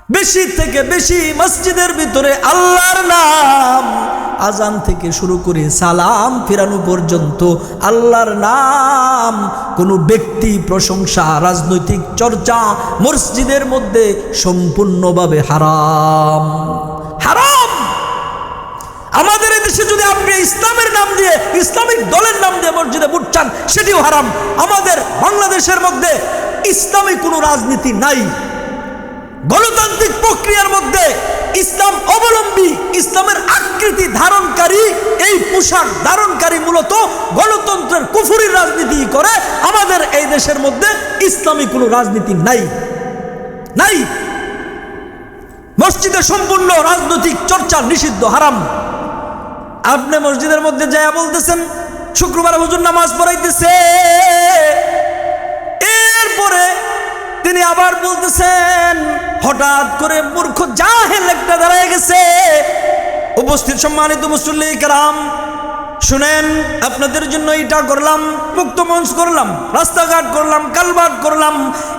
বেশি থেকে বেশি মসজিদের ভিতরে আল্লাহর নাম, আজান থেকে শুরু করে সালাম ফিরানো পর্যন্ত আল্লাহর নাম। কোনো ব্যক্তি প্রশংসা, রাজনৈতিক চর্চা মসজিদের মধ্যে সম্পূর্ণভাবে হারাম, হারাম। আমাদের দেশে যদি আপনি ইসলামের নাম দিয়ে, ইসলামিক দলের নাম দিয়ে মসজিদে ভোট চান, সেটিও হারাম। আমাদের বাংলাদেশের মধ্যে ইসলামী কোনো রাজনীতি নাই। গণতান্ত্রিক প্রক্রিয়ার মধ্যে ইসলাম অবলম্বী, ইসলামের আকৃতি ধারণকারী, এই পোশাক ধারণকারী মূলত গণতন্ত্রের কুফুরির রাজনীতি করে। আমাদের এই দেশের মধ্যে ইসলামী কোনো রাজনীতি নাই, নাই। মসজিদে সম্পূর্ণ রাজনৈতিক চর্চা নিষিদ্ধ, হারাম। আপনি মসজিদের মধ্যে যায়া বলতেছেন শুক্রবার হুজুর নামাজ পড়াইতেছে, এরপরে তিনি আবার বলতেছেন, হঠাৎ করে মূর্খ জাহেল একটা দাঁড়ায় গেছে। উপস্থিত সম্মানিত মুসল্লি কেরাম, শুনেন, আপনাদের জন্য এইটা করলাম, মুক্ত মঞ্চ করলাম, রাস্তাঘাট করলাম, কালভার্ট করলাম,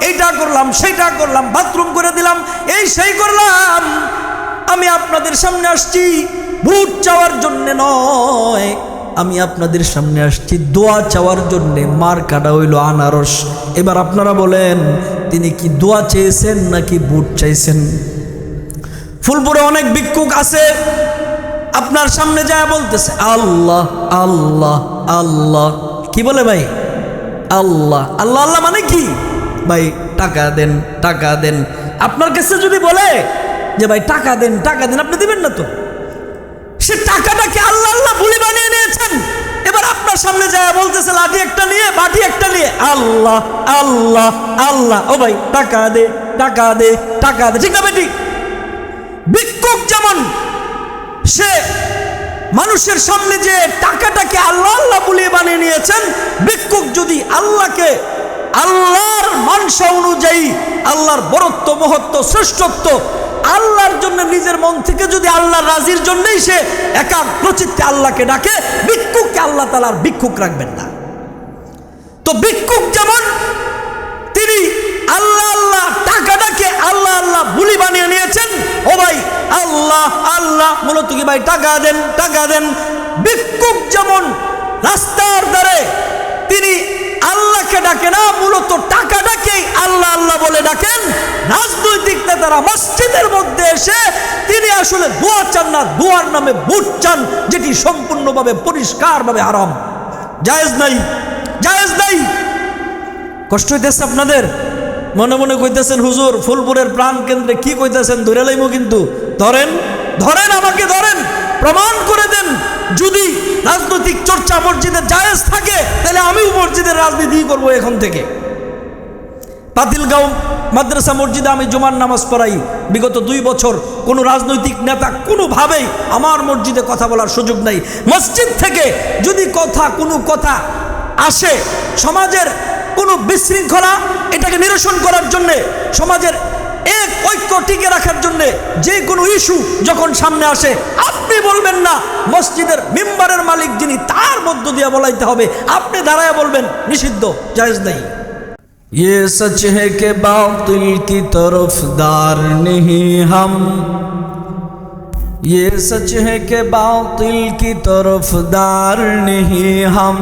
এইটা করলাম, সেইটা করলাম, বাথরুম করে দিলাম, এই সেই করলাম। আমি আপনাদের সামনে আসছি ভোট চাওয়ার জন্য নয়, আমি আপনাদের সামনে আসছি দোয়া চাওয়ার জন্যে। মার কাটা হইল আনারস। এবার আপনারা বলেন, তিনি কি দোয়া চেয়েছেন নাকি ভোট চাইছেন? ফুলপুরে অনেক ভিক্ষুক আছে, আপনার সামনে যায় বলতেছে আল্লাহ আল্লাহ আল্লাহ। কি বলে ভাই? আল্লাহ আল্লাহ। আল্লাহ মানে কি ভাই? টাকা দেন, টাকা দেন। আপনার কাছে যদি বলে যে ভাই টাকা দেন, টাকা দেন, আপনি দিবেন না তো? সে টাকাটাকে আল্লাহ আল্লাহ বলে বানিয়ে নিয়েছেন। এবার আপনার সামনে যায় বলতেছে লাঠি একটা নিয়ে, বাটি একটা নিয়ে, আল্লাহ আল্লাহ আল্লাহ। ও ভাই টাকা দে, টাকা দে, টাকা দে, ঠিক না বেটি? ভিক্ষুক যেমন সে মানুষের সামনে যে টাকাটাকে আল্লাহ আল্লাহ বলে বানিয়ে নিয়েছেন, ভিক্ষুক যদি আল্লাহকে আল্লাহর মানসা অনুযায়ী, আল্লাহর বরত্ব, মহত্ব, শ্রেষ্ঠত্ব, আল্লাহর জন্য নিজের মন থেকে যদি আল্লাহর রাজির জন্যই সে একাগ্রচিত্তে আল্লাহকে ডাকে, ভিক্ষুককে আল্লাহ তাআলার ভিক্ষুক রাখবেন না। তো ভিক্ষুক যেমন তিনি আল্লাহ আল্লাহ টাকাটাকে আল্লাহ আল্লাহ বুলি বানিয়ে নিয়েছেন। ও ভাই আল্লাহ আল্লাহ মূলত কি ভাই? টাকা দেন, টাকা দেন। ভিক্ষুক যেমন রাস্তার ধারে তিনি আল্লাহকে ডাকে না, মূলত টাকাটাকেই আল্লাহ আল্লাহ বলে ডাকেন। রাজনৈতিক নেতারা মসজিদের মধ্যে এসে তিনি আসলে দোয়া চান না, দোয়ার নামে ভোট চান, যেটি সম্পূর্ণভাবে পরিষ্কারভাবে হারাম। জায়েজ নাই, জায়েজ নাই। কষ্ট হইতেছে আপনাদের? মনে মনে কইতেছেন হুজুর ফুলপুরের প্রাণ কেন্দ্রে কি কইতেছেন? ধরে লাইমু কিন্তু। ধরেন, ধরেন, আমাকে ধরেন, প্রমাণ করে দেন। যদি রাজনৈতিক চর্চা মসজিদে জায়েজ থাকে, তাহলে আমিও মসজিদের রাজনীতি করবো এখন থেকে। পাতিলগাঁও মাদ্রাসা মসজিদে আমি জুমার নামাজ পড়াই। বিগত 2 বছর কোনো রাজনৈতিক নেতা কোনোভাবেই আমার মসজিদে কথা বলার সুযোগ নাই। মসজিদ থেকে যদি কোনো কথা আসে, সমাজের কোনো বিশৃঙ্খলা, এটাকে নিরসন করার জন্যে, সমাজের এক ঐক্য টিকে রাখার জন্যে যে কোনো ইস্যু যখন সামনে আসে, আপনি বলবেন না মসজিদের মিম্বারের মালিক যিনি, তার মধ্য দিয়ে বলাইতে হবে। আপনি দাঁড়ায় বলবেন, নিষিদ্ধ, জায়েজ নাই। ये सच है कि बातिल की तरफदार नहीं हम, ये सच है कि बातिल की तरफदार नहीं हम,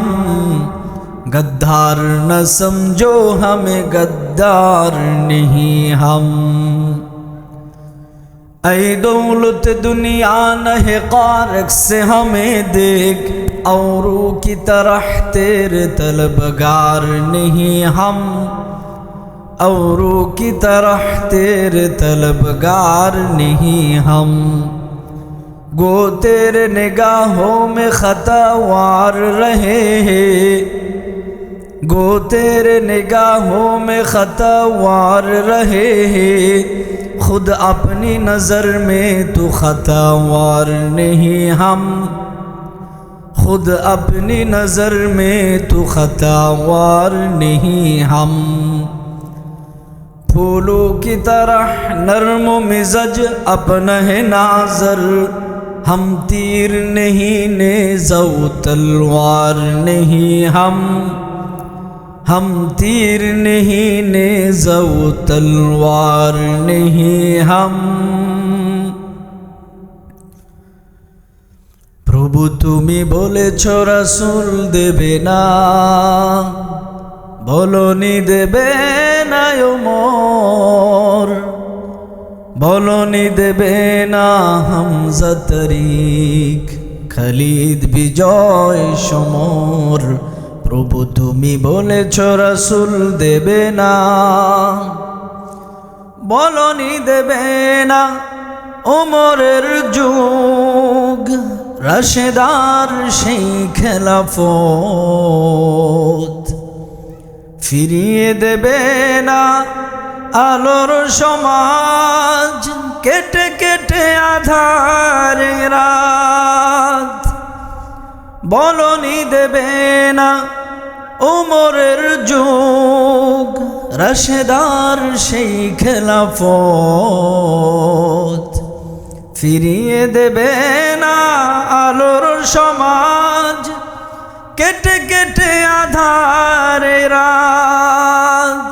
गद्दार न समझो हमें, गद्दार नहीं हम। ऐ दौलत दुनिया न है कारक से हमें देख, औरों की तरह तेरे तलबगार नहीं हम, औरों की तरह तेरे तलबगार नहीं हम। गो तेरे निगाहों में खतावार रहे हैं, गो तेरे निगाहों में खतावार रहे हैं, खुद अपनी नज़र में तो खतावार नहीं हम, खुद अपनी नज़र में तो खतावार नहीं हम। फूलों की तरह नर्म मिज़ज अपना है नाज़र, हम तीर नहीं नेज़ा तलवार नहीं हम, हम तीर नहीं नेज़ा व तलवार नहीं हम। প্রভু তুমি বলেছ রাসূল দেবে না, বলনি দেবে না ওমর, বলনি দেবে না হামজা তারিক, খালিদ বিজয় সমর। প্রভু তুমি বলেছ রাসূল দেবে না, বলনি দেবে না ওমরের যুগ, রাশেদার সেই খেলাফত। ফিরিয়ে দেবে না আলোর সমাজ, কেটে কেটে আধারে রাত। বলনি দেবে না ওমরের যুগ, রাশেদার সেই খেলাফত। ফিরিয়ে দেবে না আলোর সমাজ, কেটে কেটে আধারে রাত।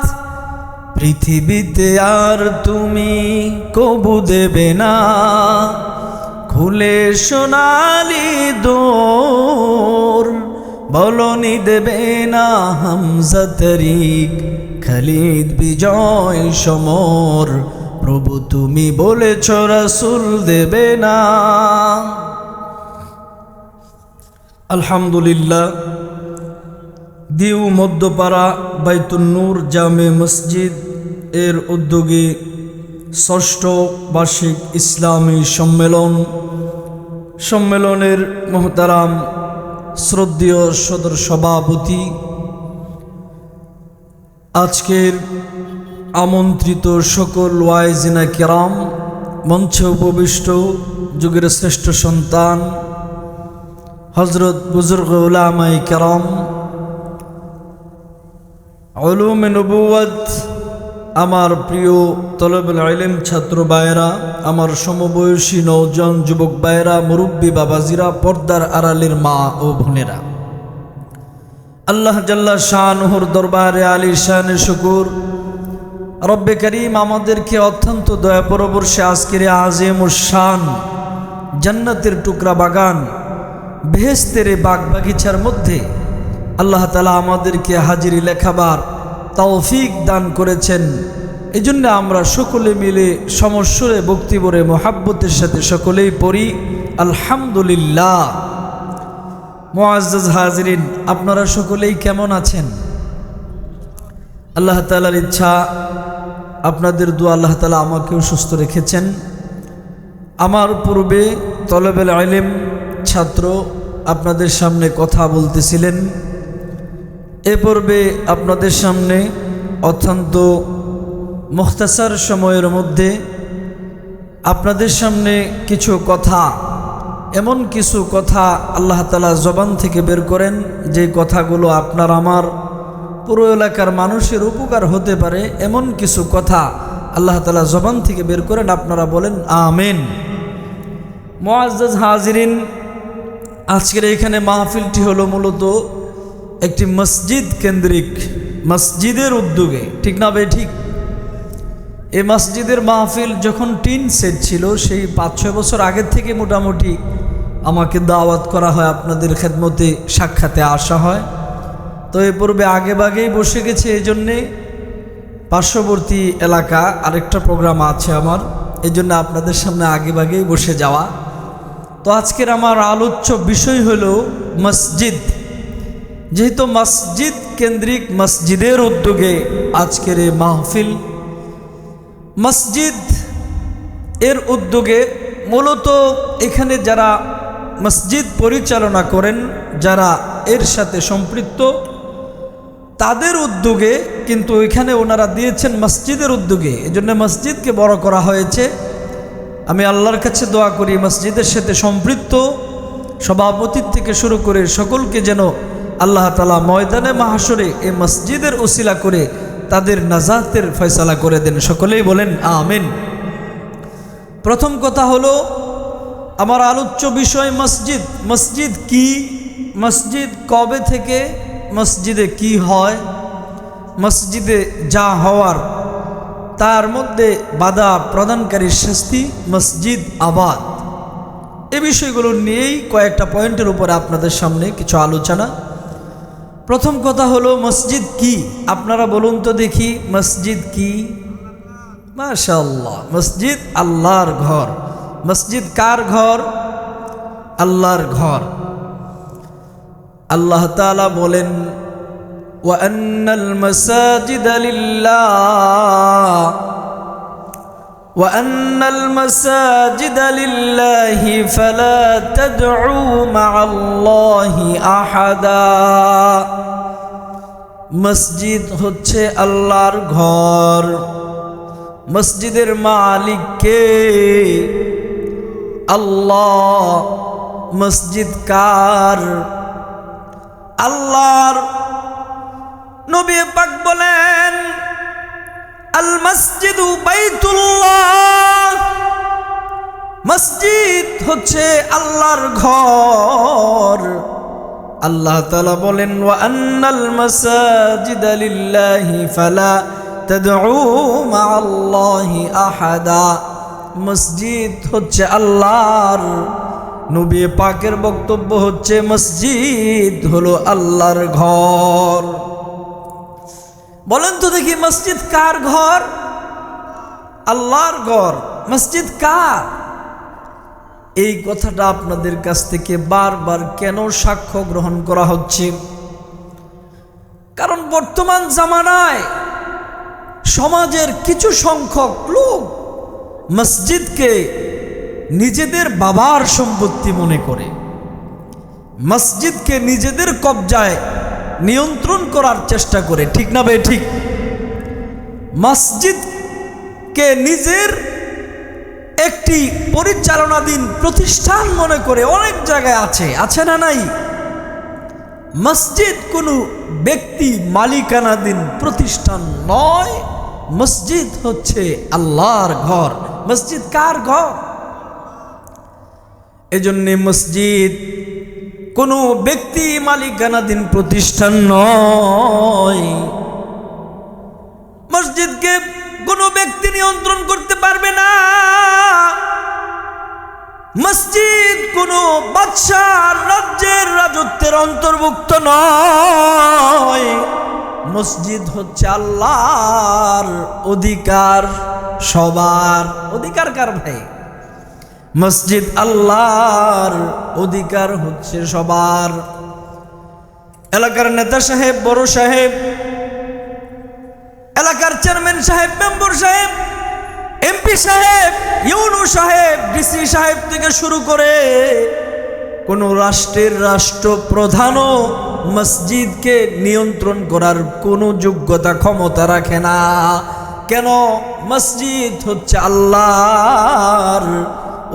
পৃথিবীতে আর তুমি কবু দেবে না খুলে সোনালি দোর, বলনি দেবে না হামজা তারিক, খালিদ বিজয় সমর। প্রভু তুমি বলেছ রাসূল দেবে না। আলহামদুলিল্লাহ, দিউ মধ্যপাড়া বাইতুন নূর জামে মসজিদ এর উদ্যোগে ষষ্ঠ বার্ষিক ইসলামী সম্মেলনের মোহতারাম শ্রদ্ধেয় সদর সভাপতি, আজকের আমন্ত্রিত সকল ওয়াইজিনা কিরাম, মঞ্চে উপবিষ্ট যুগের শ্রেষ্ঠ সন্তান হযরত বুজুর্গ উলামায়ে কিরাম, উলুমে নবুয়ত, আমার প্রিয় তলবুল ইলম ছাত্র ভাইয়েরা, আমার সমবয়সী নওজোয়ান যুবক ভাইয়েরা, মুরব্বী বাবাজিরা, পর্দার আড়ালের মা ও বোনেরা, আল্লাহ জাল্লা শানুহুর দরবারে আলিশানে শুকর। রব্বে করিম আমাদেরকে অত্যন্ত দয়া পরবর্ষে আজকের আজিমুশ শান জান্নাতের টুকরা বাগান, বেহেশতের বাগ বাগিচার মধ্যে আল্লাহ তাআলা আমাদেরকে হাজিরি লেখাবার তৌফিক দান করেছেন। এই জন্য আমরা সকলে মিলে সমস্বরে ভক্তিভরে মোহাব্বতের সাথে সকলেই পড়ি আলহামদুলিল্লাহ। মুআজ্জাজ হাজিরিন, আপনারা সকলেই কেমন আছেন? আল্লাহ তাআলার ইচ্ছা, আপনাদের দোয়া আল্লাহ তাআলা আমাকেও সুস্থ রেখেছেন। আমার পূর্বে তলবেল ইলম ছাত্র আপনাদের সামনে কথা বলতেছিলেন, এ পর্বে আপনাদের সামনে অত্যন্ত মুখতাসার সময়ের মধ্যে আপনাদের সামনে কিছু কথা, এমন কিছু কথা আল্লাহ তাআলা জবান থেকে বের করেন যে কথাগুলো আপনার আমার পুরো এলাকার মানুষের উপকার হতে পারে, এমন কিছু কথা আল্লাহ তাআলা জবান থেকে বের করেন। আপনারা বলেন আমিন। মুআজ্জাজ হাজিরিন, আজকের এখানে মাহফিলটি হলো মূলত একটি মসজিদ কেন্দ্রিক, মসজিদের উদ্যোগে, ঠিক না ভাই? ঠিক। এই মসজিদের মাহফিল যখন টিন সেট ছিল, সেই 5-6 বছর আগের থেকে মোটামুটি আমাকে দাওয়াত করা হয়, আপনাদের খেদমতে সাক্ষাতে আসা হয়। তো এ পূর্বে আগে ভাগেই বসে গেছে, এই জন্যে পার্শ্ববর্তী এলাকা আরেকটা প্রোগ্রাম আছে আমার, এই জন্য আপনাদের সামনে আগে ভাগেই বসে যাওয়া। তো আজকের আমার আলোচ্য বিষয় হলো মসজিদ। যেহেতু মসজিদ কেন্দ্রিক, মসজিদের উদ্যোগে আজকের এই মাহফিল, মসজিদ এর উদ্যোগে মূলত এখানে যারা মসজিদ পরিচালনা করেন, যারা এর সাথে সম্পৃক্ত, তাদের উদ্যোগে, কিন্তু এখানে ওনারা দিয়েছেন মসজিদের উদ্যোগে, এজন্য মসজিদকে বড় করা হয়েছে। আমি আল্লাহর কাছে দোয়া করি মসজিদের সাথে সম্পৃক্ত সভাপতির থেকে শুরু করে সকলকে যেন আল্লাহ তাআলা ময়দানে মাহশরে এই মসজিদের উসিলা করে তাদের নাজাতের ফয়সালা করে দেন। সকলেই বলেন আমিন। প্রথম কথা হলো, আমার আলোচ্য বিষয় মসজিদ। মসজিদ কি? মসজিদ কবে থেকে? মসজিদে কি হয়? মসজিদে যা হওয়ার তার মধ্যে বাধা প্রদানকারী শাস্তি, মসজিদ আবাদ, এই বিষয়গুলো নিয়েই কয়েকটা পয়েন্টের উপরে আপনাদের সামনে কিছু আলোচনা। প্রথম কথা হলো মসজিদ কি? আপনারা বলুন তো দেখি, মসজিদ কি? মাশাআল্লাহ, মসজিদ আল্লাহর ঘর। মসজিদ কার ঘর? আল্লাহর ঘর। আল্লাহ তাআলা বলেন ওয়া আন্নাল মাসাজিদা লিল্লাহ ওয়া আন্নাল মাসাজিদা লিল্লাহি ফালা তাদউ মা'আল্লাহি আহাদা। মসজিদ হচ্ছে আল্লাহর ঘর। মসজিদের মালিক কে? আল্লাহ। মসজিদ কার? আল্লাহর। নবী পাক বলেন আল মসজিদু বাইতুল্লাহ, মসজিদ হচ্ছে আল্লাহর ঘর। আল্লাহ তাআলা বলেন ওয়া আন্নাল মাসাজিদা লিল্লাহি ফালা তাদউ মা'আল্লাহি আহাদা। মসজিদ হচ্ছে আল্লাহর। নবী পাকের বক্তব্য হচ্ছে মসজিদ হলো আল্লাহর ঘর। বলেন তো দেখি, মসজিদ কার ঘর? আল্লাহর ঘর। মসজিদ কার? এই কথাটা আপনাদের কাছ থেকে বারবার কেন সাক্ষ্য গ্রহণ করা হচ্ছে? কারণ বর্তমান জামানায় সমাজের কিছু সংখ্যক লোক মসজিদকে নিজেদের বাবার সম্পত্তি মনে করে, মসজিদকে নিজেদের কবজায় নিয়ন্ত্রণ করার চেষ্টা করে। ঠিক না ভাই? ঠিক। মসজিদকে নিজের একটি পরিচালনাধীন প্রতিষ্ঠান মনে করে অনেক জায়গায় আছে না নাই? মসজিদ কোনো ব্যক্তি মালিকানাধীন প্রতিষ্ঠান নয়। মসজিদ হচ্ছে আল্লাহর ঘর। মসজিদ কার ঘর? এজন্য মসজিদ কোনো ব্যক্তি মালিকানাধীন প্রতিষ্ঠান নয়। মসজিদকে কোনো ব্যক্তি নিয়ন্ত্রণ করতে পারবে না। মসজিদ কোনো বাদশার রাজ্যের রাজত্বের অন্তর্ভুক্ত নয়। মসজিদ হচ্ছে আল্লাহর অধিকার, সবার অধিকার। কার ভাই? মসজিদ আল্লাহর অধিকার হচ্ছে সবার। এলাকার নেতা সাহেব, বড় সাহেব, এলাকার চেয়ারম্যান সাহেব, মেম্বার সাহেব, এমপি সাহেব, ইউনো সাহেব, ডিসি সাহেব থেকে শুরু করে কোন রাষ্ট্রের রাষ্ট্রপ্রধানও মসজিদকে নিয়ন্ত্রণ করার কোনো যোগ্যতা ক্ষমতা রাখে না। কেন? মসজিদ হচ্ছে আল্লাহর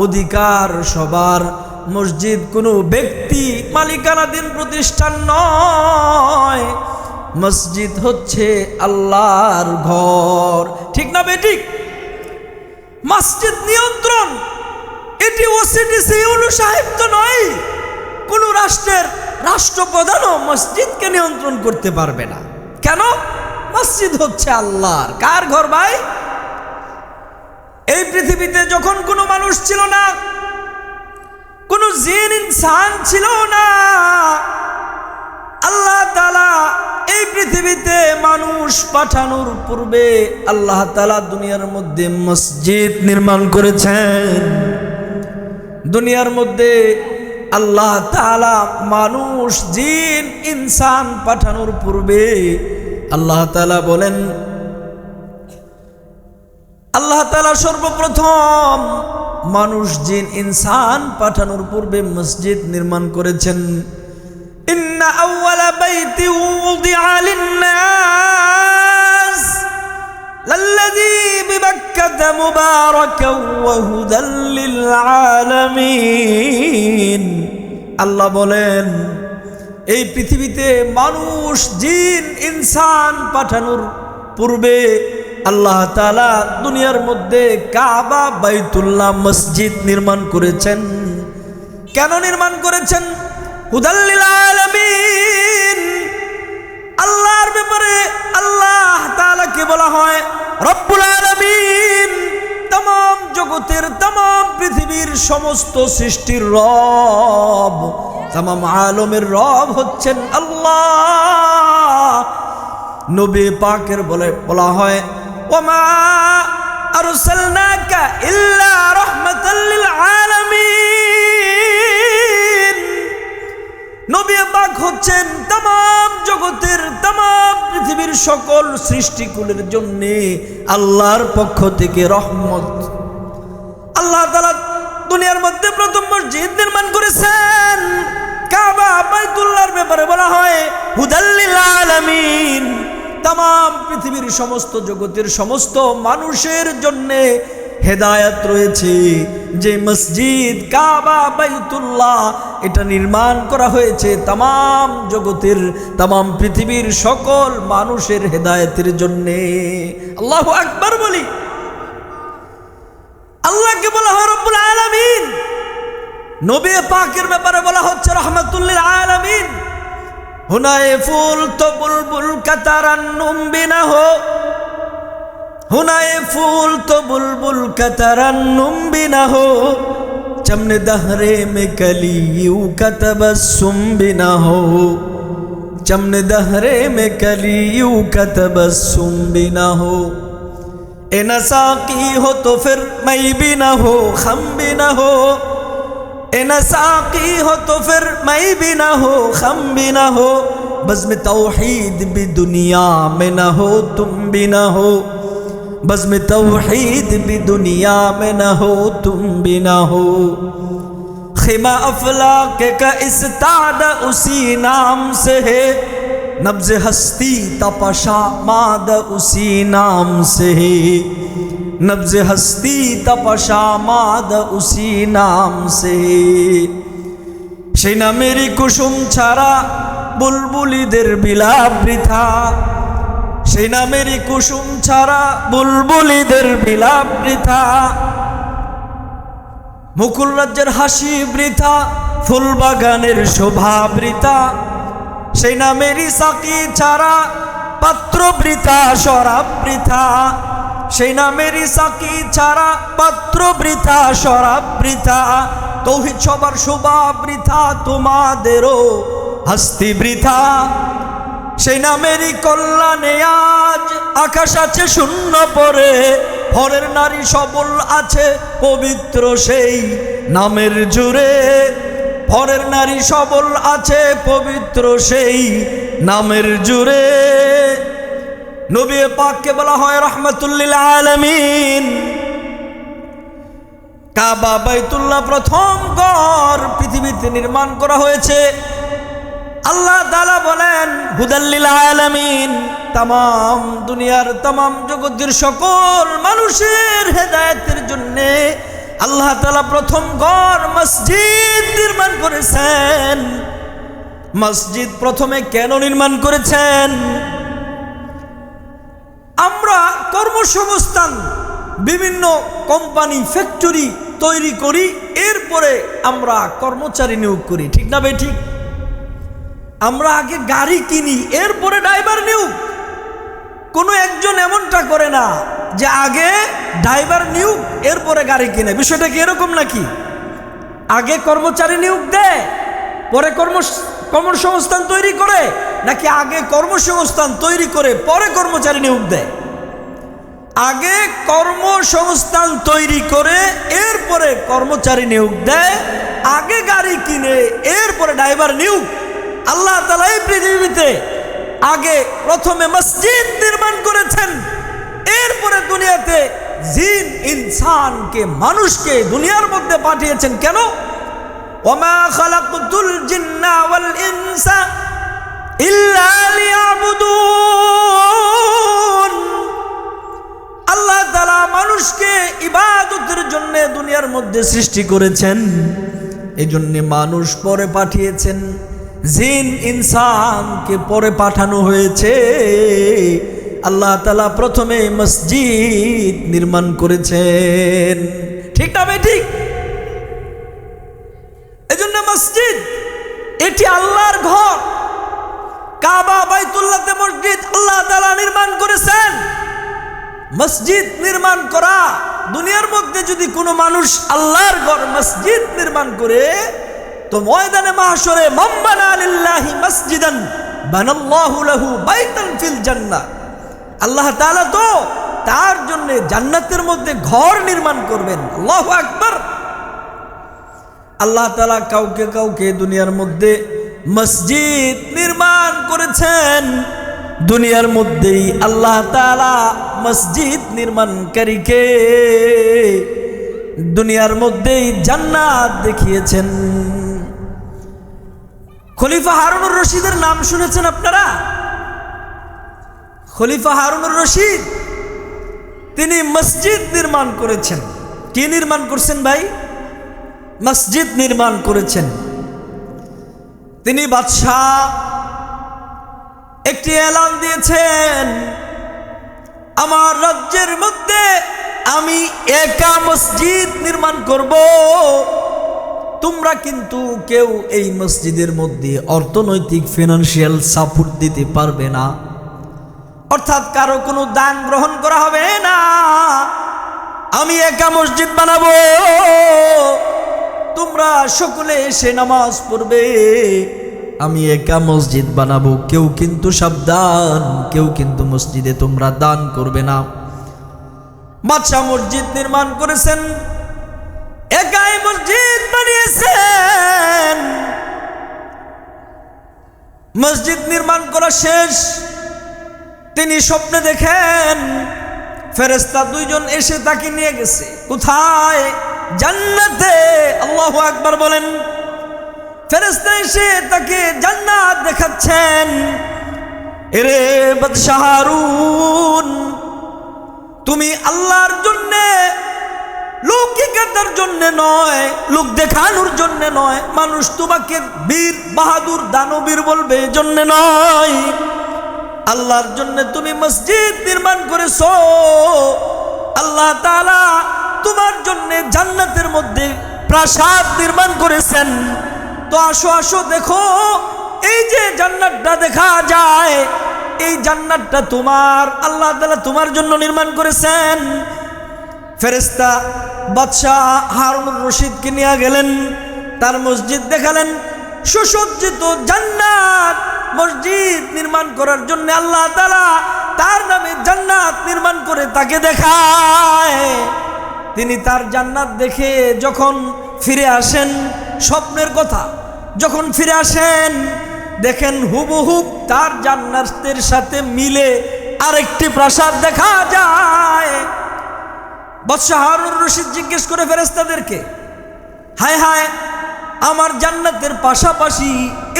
অধিকার, সবার। মসজিদ কোনো ব্যক্তি মালিকানাধীন প্রতিষ্ঠান নয়। মসজিদ হচ্ছে আল্লাহর ঘর। ঠিক না বেঠিক? মসজিদ নিয়ন্ত্রণ এটি ওসিডিসি ইউনু সাহেব তো নয়। কোন রাষ্ট্রের রাষ্ট্রপ্রধানও মসজিদকে নিয়ন্ত্রণ করতে পারবে না। কেন? মসজিদ হচ্ছে আল্লাহর। কার ঘর ভাই? এই পৃথিবীতে যখন কোনো মানুষ ছিল না, কোন জিন ইনসান ছিল না, আল্লাহ তাআলা এই পৃথিবীতে মানুষ পাঠানোর পূর্বে আল্লাহ তাআলা দুনিয়ার মধ্যে মসজিদ নির্মাণ করেছেন। দুনিয়ার মধ্যে আল্লাহ তাআলা মানুষ, জিন, ইনসান পাঠানোর পূর্বে আল্লাহ তাআলা বলেন, আল্লাহ তাআলা সর্বপ্রথম মানুষ, জিন, ইনসান পাঠানোর পূর্বে মসজিদ নির্মাণ করেছেন। ইন্না আউওয়ালা বাইতি উযিআ লিন-নাস লাল্লাযী বিবাক্কাতা মুবারাকান ওয়া হুদাল লিল আলামিন। আল্লাহ বলেন, এই পৃথিবীতে মানুষ, জিন, ইনসান পাঠানোর পূর্বে আল্লাহ তাআলা দুনিয়ার মধ্যে কাবা, বাইতুল্লাহ, মসজিদ নির্মাণ করেছেন। কেন নির্মাণ করেছেন? হুদাল লিল আলামিন, আল্লাহর ব্যাপারে আল্লাহ তাআলাকে বলা হয় রব্বুল আলামিন। तमाम জগতের तमाम পৃথিবীর সমস্ত সৃষ্টির রব, तमाम আলমের রব হচ্ছেন আল্লাহ। নবী পাকের বলা হয় ওমা আরসালনাকা ইল্লা রাহমাতাল লিল আলামিন। নবী পাক হচ্ছেন तमाम জগতের तमाम পৃথিবীর সকল সৃষ্টিকুলের জন্য আল্লাহর পক্ষ থেকে রহমত। আল্লাহ তাআলা দুনিয়ার মধ্যে প্রথম মসজিদ নির্মাণ করেছেন কাবা বাইতুল্লাহর ব্যাপারে বলা হয় হুদাল লিল আলামিন। तमाम পৃথিবীর সমস্ত জগতের সমস্ত মানুষের জন্য হেদায়েত রয়েছে। যে মসজিদ কাবা বাইতুল্লাহ এটা নির্মাণ করা হয়েছে तमाम জগতের तमाम পৃথিবীর সকল মানুষের হেদায়েতের জন্য। আল্লাহু আকবার বলি। আল্লাহকে বলা হয় রব্বুল আলামিন। নবী পাকের ব্যাপারে বলা হচ্ছে রাহমাতুল লিল আলামিন। हुनाए फूल तो बुलबुल का तरन्नुम भी न हो, हुनाए फूल तो बुलबुल का तरन्नुम भी न हो, चमन दहरे में कलियों का तबस्सुम भी न हो, चमन दहरे में कलियों का तबस्सुम भी न हो। ए नसाकी हो तो फिर मैं भी न हो, खम भी न हो, ए नसाकी हो तो फिर मैं भी ना हो, खम भी ना हो, बज़्म तौहीद भी दुनिया में ना हो, तुम भी ना हो, बज़्म तौहीद भी दुनिया में ना हो, तुम भी ना हो। ख़िमा अफ़लाक का इस्ताद उसी नाम से है, नब्ज़ हस्ती तपशा माद उसी नाम से है, नब्ज़ हस्ती तपशा माद उसी नाम से। সেই নামেরই কুসুম ছাড়া বুলবুলিদের বিলাপ বৃথা, সেই নামেরই কুসুম ছাড়া বুলবুলিদের বিলাপ বৃথা, মুকুল রাজ্যের হাসি বৃথা, ফুল বাগানের শোভা বৃথা, সেই নামেরই সাকি ছাড়া পাত্র বৃথা, শরাব বৃথা, সেই নামেরই সাকি ছাড়া পাত্র বৃথা, শরাব বৃথা, তৌহিদ সবার শোভা বৃথা, তোমাদেরও হস্তি বৃথা। সেই নামেরই কল্যাণে আজ আকাশ আছে শূন্য পরে, হরের নারী সবল আছে পবিত্র সেই নামের জুড়ে, হরের নারী সবল আছে পবিত্র সেই নামের জুড়ে। নবী পাককে বলা হয় রাহমাতুল লিল আলামিন। কাবা বাইতুল্লাহ প্রথম ঘর পৃথিবীতে নির্মাণ করা হয়েছে। আল্লাহ তাআলা বলেন হুদাল লিল আলামিন, तमाम দুনিয়ার तमाम জগতের সকল মানুষের হেদায়েতের জন্য আল্লাহ তাআলা প্রথম ঘর মসজিদ নির্মাণ করেছেন। মসজিদ প্রথমে কেন নির্মাণ করেছেন? আমরা কর্মসংস্থান বিভিন্ন কোম্পানি ফ্যাক্টরি তৈরি করি, এরপরে আমরা কর্মচারী নিয়োগ করি, ঠিক না ভাই? ঠিক। আমরা আগে গাড়ি কিনি, এরপরে ড্রাইভার নিয়োগ। কোনো একজন এমনটা করে না যে আগে ড্রাইভার নিয়োগ এরপরে গাড়ি কিনে। বিষয়টা কি এরকম নাকি? আগে কর্মচারী নিয়োগ দেয় পরে কর্মসংস্থান তৈরি করে, নাকি আগে কর্মসংস্থান তৈরি করে পরে কর্মচারী নিয়োগ দেয়? আগে কর্মসংস্থান তৈরি করে এরপরে কর্মচারী নিয়োগ দেয়, আগে গাড়ি কিনে এরপরে ড্রাইভার নিয়োগ। আল্লাহ তাআলা এই পৃথিবীতে আগে প্রথমে মসজিদ নির্মাণ করেছেন, এরপরে দুনিয়াতে জিন ইনসানকে মানুষকে দুনিয়ার মধ্যে পাঠিয়েছেন। কেন? ওমা খালাকতুল জিন্না ওয়াল ইনসা ইল্লা লিয়াবুদুন। আল্লাহ তাআলা মানুষকে ইবাদতের জন্য দুনিয়ার মধ্যে সৃষ্টি করেছেন, এই জন্য মানুষ পরে পাঠিয়েছেন, জিন ইনসানকে পরে পাঠানো হয়েছে। আল্লাহ তাআলা প্রথমে মসজিদ নির্মাণ করেছেন, ঠিক না ভাই? ঠিক। এজন্য মসজিদ এটি আল্লাহর ঘর। কাবা বাইতুল্লাহতে মসজিদ আল্লাহ তাআলা নির্মাণ করেছেন। মসজিদ নির্মাণ করা, দুনিয়ার মধ্যে যদি কোনো মানুষ আল্লাহর ঘর মসজিদ নির্মাণ করে, তো ময়দানে মাহশরে মান বানা লিল্লাহি মসজিদান বানাল্লাহু লাহু বাইতান ফিল জান্নাহ, আল্লাহ তাআলা তো তার জন্য জান্নাতের মধ্যে ঘর নির্মাণ করবেন। আল্লাহু আকবার। আল্লাহ তাআলা কাউকে কাউকে দুনিয়ার মধ্যে মসজিদ নির্মাণ করেছেন। দুনিয়ার মধ্যেই আল্লাহ তাআলা মসজিদ নির্মাণকারীকে দুনিয়ার মধ্যেই জান্নাত দেখিয়েছেন। খলিফা হারুনুর রশিদের নাম শুনেছেন আপনারা? খলিফা হারুনুর রশিদ তিনি মসজিদ নির্মাণ করেছেন। কি নির্মাণ করছেন ভাই? মসজিদ নির্মাণ করেছেন। তিনি বাদশাহ একটি এলান দিয়েছেন, আমার রাজ্যের মধ্যে আমি একা মসজিদ নির্মাণ করব, তোমরা কিন্তু কেউ এই মসজিদের মধ্যে অর্থনৈতিক ফিনান্সিয়াল সাপোর্ট দিতে পারবে না, অর্থাৎ কারো কোনো দান গ্রহণ করা হবে না। আমি একা মসজিদ বানাবো, তোমরা সকলে এসে নামাজ পড়বে। আমি একা মসজিদ বানাবো, কেউ কিন্তু সাবধান, কেউ কিন্তু মসজিদে তোমরা দান করবে না। বাদশা মসজিদ নির্মাণ করেছেন, একাই মসজিদ বানিয়েছেন। মসজিদ নির্মাণ করা শেষ, তিনি স্বপ্নে দেখেন ফেরেশতা দুইজন এসে তাকে নিয়ে গেছে। কোথায়? জান্নাতে। আল্লাহু আকবার বলেন। ফেরেশতা এসে তাকে জান্নাত দেখাচ্ছেন। এরে বাদশাহ হারুন, তুমি আল্লাহর জন্য, লৌকিকতার জন্য নয়, লোক দেখানোর জন্য নয়, মানুষ তোমাকে বীর বাহাদুর দানবীর বলবে এজন্য নয়, আল্লাহর জন্য তুমি মসজিদ নির্মাণ করেছো। আল্লাহ তাআলা তোমার জন্য জান্নাতের মধ্যে প্রাসাদ নির্মাণ করেছেন। তো আসো আসো দেখো, এই যে জান্নাতটা দেখা যায়, এই জান্নাতটা তোমার, আল্লাহ তাআলা তোমার জন্য নির্মাণ করেছেন। ফেরেশতা বাদশাহ হারুনুর রশিদকে নিয়ে গেলেন, তার মসজিদ দেখালেন, সুসজ্জিত জান্নাত। মসজিদ নির্মাণ করার জন্য আল্লাহ তাআলা তার নামে জান্নাত নির্মাণ করে তাকে দেখায়। তিনি তার জান্নাত দেখে যখন ফিরে আসেন, স্বপ্নের কথা যখন ফিরে আসেন, দেখেন হুবহুব তার জান্নাতের সাথে মিলে আরেকটি প্রাসাদ দেখা যায়। বাদশাহ হারুনুর রশিদ জিজ্ঞেস করে ফেরেশতাদেরকে, হায় হায়, আমার জান্নাতের পাশাপাশি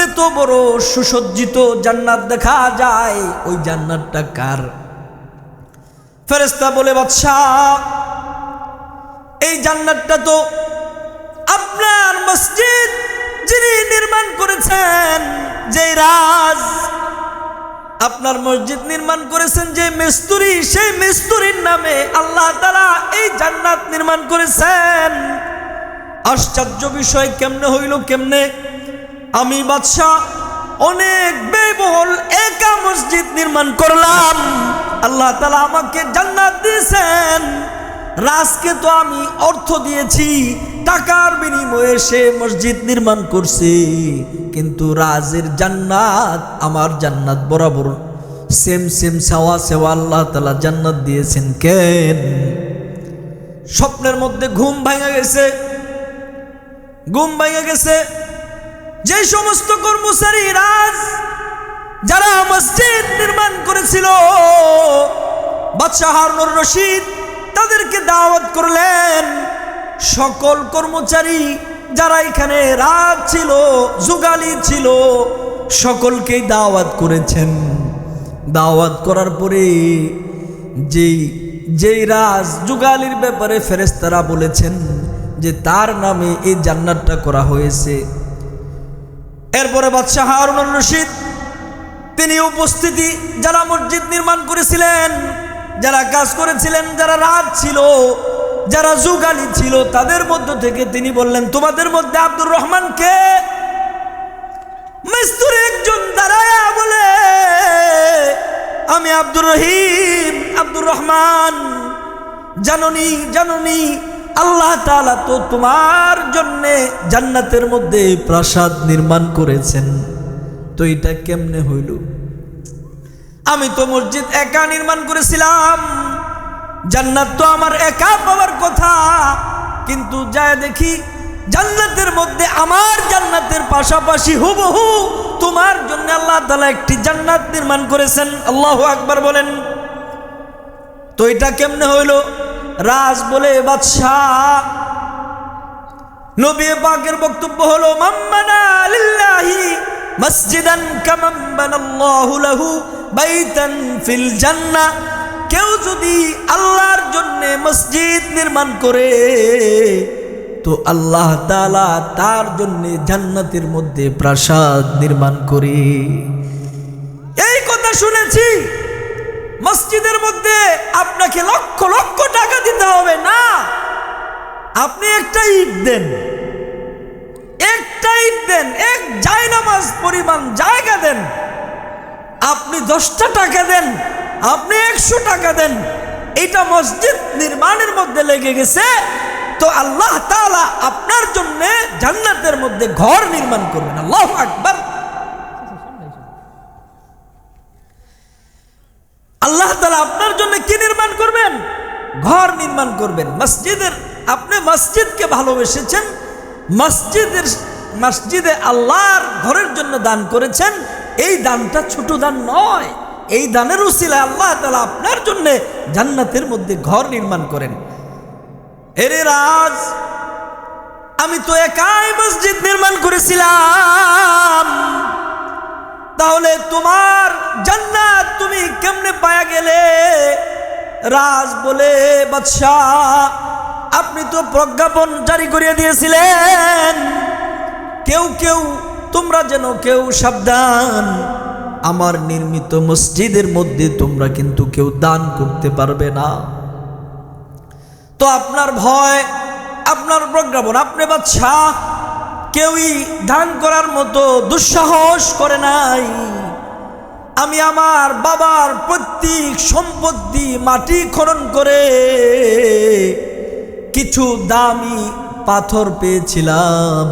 এত বড় সুসজ্জিত জান্নাত দেখা যায়, ওই জান্নাতটা কার? ফেরেশতা বলে, বাদশাহ, এই জান্নাতটা তো আপনার মসজিদ যিনি নির্মাণ করেছেন, যে রাজ আপনার মসজিদ নির্মাণ করেছেন, যে মিস্ত্রি, সেই মিস্ত্রির নামে আল্লাহ তাআলা এই জান্নাত নির্মাণ করেছেন। আশ্চর্য বিষয়, কেমনে হইল কেমনে? আমি বাদশাহ অনেক ব্যয়বহুল একা মসজিদ নির্মাণ করলাম, আল্লাহ তাআলা আমাকে জান্নাত দিয়েছেন। রাজকে তো আমি অর্থ দিয়েছি, টাকার বিনিময়ে সে মসজিদ নির্মাণ করছে, কিন্তু রাজের জান্নাত আমার জান্নাত বরাবর সেম সেম সেওয়া সেওয়া আল্লাহ তাআলা জান্নাত দিয়েছেন কেন? স্বপ্নের মধ্যে ঘুম ভাঙা গেছে, ঘুম ভাঙা গেছে। যে সমস্ত কর্মচারী রাজ যারা মসজিদ নির্মাণ করেছিল, বাদশাহ হারুনুর রশিদ তাদেরকে দাওয়াত করলেন। সকল কর্মচারী যারা এখানে রাজ ছিল, যুগালি ছিল, সকলকেই দাওয়াত করেছেন। দাওয়াত করার পরে যেই রাজ যুগালির ব্যাপারে ফেরেশতারা বলেছেন যে তার নামে এই জান্নাতটা করা হয়েছে, এরপরে বাদশাহ হারুনুর রশিদ তিনি উপস্থিতি, যারা মসজিদ নির্মাণ করেছিলেন, যারা কাজ করেছিলেন, যারা রাজ ছিল, যারা যুগালি ছিল, তাদের মধ্য থেকে তিনি বললেন, তোমাদের মধ্যে আব্দুর রহমান কে? মিস্ত্রি একজন দাঁড়ায়া বলে, আমি আব্দুর রহিম, আব্দুর রহমান, জাননি আল্লাহ তাআলা তো তোমার জন্যে জান্নাতের মধ্যে প্রাসাদ নির্মাণ করেছেন, তো এটা কেমনে হইল? আমি তো মসজিদ একা নির্মাণ করেছিলাম, জান্নাত তো আমার একা পাওয়ার কথা, কিন্তু যায় দেখি জান্নাতের মধ্যে আমার জান্নাতের পাশাপাশি হুবহু তোমার জন্য আল্লাহ তাআলা একটি জান্নাত নির্মাণ করেছেন। আল্লাহু আকবার বলেন। তো এটা কেমনে হইল? রাজ বলে, বাদশাহ, নবী পাকের বক্তব্য হলো, মাম্মানা লিল্লাহি মসজিদান কামান বানাল্লাহু লাহু বাইতান ফিল জান্নাহ, কেউ যদি আল্লাহর জন্য মসজিদ নির্মাণ করে তো আল্লাহ তাআলা তার জন্য জান্নাতের মধ্যে প্রাসাদ নির্মাণ করে। এই কথা শুনেছি। মসজিদের মধ্যে আপনাকে লক্ষ লক্ষ টাকা দিতে হবে না, আপনি একটা ইট দেন, এক জায়নামাজ পরিমাণ জায়গা দেন, আপনি 10টা টাকা দেন, আপনি 100 টাকা দেন, এটা মসজিদ নির্মাণের মধ্যে লেগে গেছে, তো আল্লাহ তাআলা আপনার জন্য জান্নাতের মধ্যে ঘর নির্মাণ করবেন। আল্লাহু আকবার। আল্লাহ তাআলা আপনার জন্য কি নির্মাণ করবেন? ঘর নির্মাণ করবেন। মসজিদের, আপনি মসজিদকে ভালোবেসেছেন, মসজিদে আল্লাহর ঘরের জন্য দান করেছেন, এই দানটা ছোট দান নয়, এই দানের উসিলায় আল্লাহ তাআলা আপনার জন্য জান্নাতের মধ্যে ঘর নির্মাণ করেন। এরে রাজ, আমি তো একাই মসজিদ নির্মাণ করেছিলাম, তাহলে তোমার জান্নাত তুমি কেমনে পায়া গেলে? রাজ বলে, বাদশাহ, আপনি তো প্রজ্ঞাপন জারি করিয়ে দিয়েছিলেন, তোমরা যেন কেউ সাবধান, আমার নির্মিত মসজিদের মধ্যে তোমরা কিন্তু কেউ দান করতে পারবে না। তো আপনার ভয়, আপনার প্রজ্ঞাপন, আপনি বাদশাহ, কেউই দান করার মতো দুঃসাহস করে নাই। আমি আমার বাবার প্রত্যেক সম্পত্তি মাটি খনন করে কিছু দামি পাথর পেয়েছিলাম।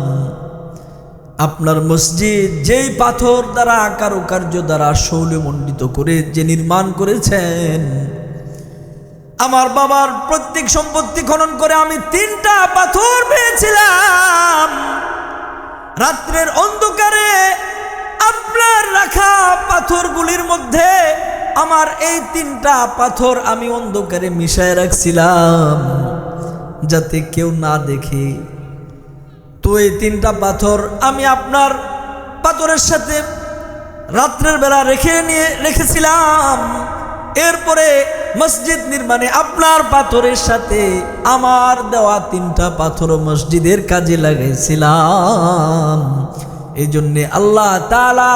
আপনার মসজিদ যেই পাথর দ্বারা, কারুকার্য দ্বারা শৈলমণ্ডিত করে যে নির্মাণ করেছেন, আমার বাবার প্রত্যেক সম্পত্তি খনন করে আমি 3টা পাথর পেয়েছিলাম। রাত্রের অন্ধকারে আপনার রাখা পাথরগুলির মধ্যে আমার এই 3টা পাথর আমি অন্ধকারে মিশায় রাখছিলাম যাতে কেউ না দেখে। তো এই 3টা পাথর আমি আপনার পাথরের সাথে রাত্রের বেলা রেখেছিলাম। এরপরে মসজিদ নির্মাণে আপনার পাথরের সাথে আমার দেওয়া 3টা পাথর মসজিদের কাজে লাগাইছিলাম। এই জন্যে আল্লাহ তাআলা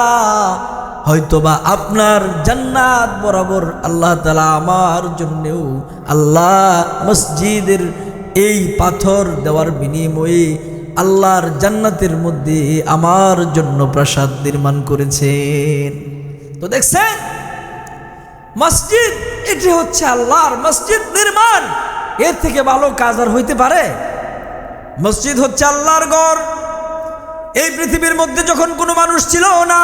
হয়তোবা আপনার জান্নাত বরাবর আল্লাহ তাআলা আমার জন্যেও আল্লাহ মসজিদের এই পাথর দেওয়ার বিনিময়ে আল্লাহর জান্নাতের মধ্যে আমার জন্য প্রাসাদ নির্মাণ করেছেন। তো দেখছেন, মসজিদ এটি হচ্ছে আল্লাহর মসজিদ নির্মাণ, এর থেকে ভালো কাজ আর হইতে পারে? মসজিদ হচ্ছে আল্লাহর ঘর। এই পৃথিবীর মধ্যে যখন কোনো মানুষ ছিল না,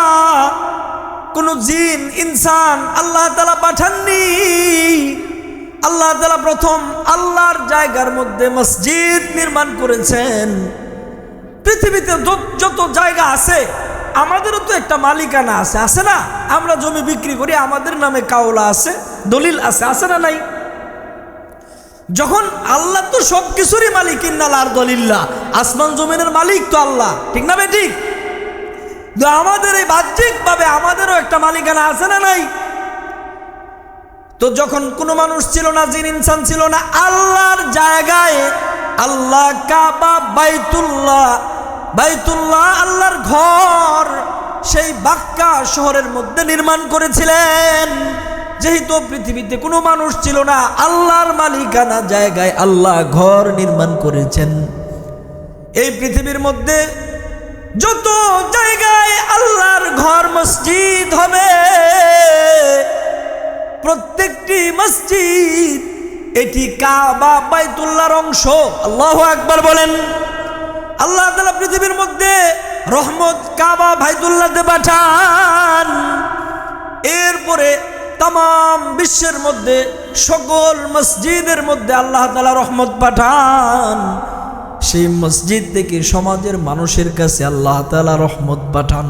কোনো জিন ইনসান আল্লাহ তাআলা পাঠাননি, আল্লাহ তাআলা প্রথম আল্লাহর জায়গার মধ্যে মসজিদ নির্মাণ করেছেন। পৃথিবীতে যত জায়গা আছে আমাদেরও তো একটা মালিকানা আছে, আছে না? আমরা জমি বিক্রি করি, আমাদের নামে কাওলা আছে, দলিল আছে, আছে না নাই? যখন আল্লাহ তো সব কিছুরই মালিক, ইন্নাল আরদুলিল্লাহ, আসমান জমিনের মালিক তো আল্লাহ, ঠিক না বে ঠিক? আমাদের এই বাহ্যিকভাবে আমাদেরও একটা মালিকানা আছে না নাই? তো যখন কোনো মানুষ ছিল না, জিন ইনসান ছিল না, আল্লাহর জায়গায় আল্লাহ কাবা, বাইতুল্লাহ আল্লাহর ঘর সেই বাক্কা শহরের মধ্যে নির্মাণ করেছিলেন। যেহেতু পৃথিবীতে কোনো মানুষ ছিল না, আল্লাহর মালিকানা জায়গায় আল্লাহ ঘর নির্মাণ করেছেন। এই পৃথিবীর মধ্যে যত জায়গায় আল্লাহর ঘর মসজিদ হবে, প্রত্যেকটি মসজিদ এটি কাবা বাইতুল্লাহর অংশ। আল্লাহু আকবার বলেন। আল্লাহ তাআলা পৃথিবীর মধ্যে রহমত কাবা বাইতুল্লাহতে পাঠান, এরপরে তাম বিশ্বের মধ্যে সকল মসজিদের মধ্যে আল্লাহ তাআলা রহমত পাঠান। সেই মসজিদ থেকে সমাজের মানুষের কাছে আল্লাহ তাআলা রহমত পাঠান।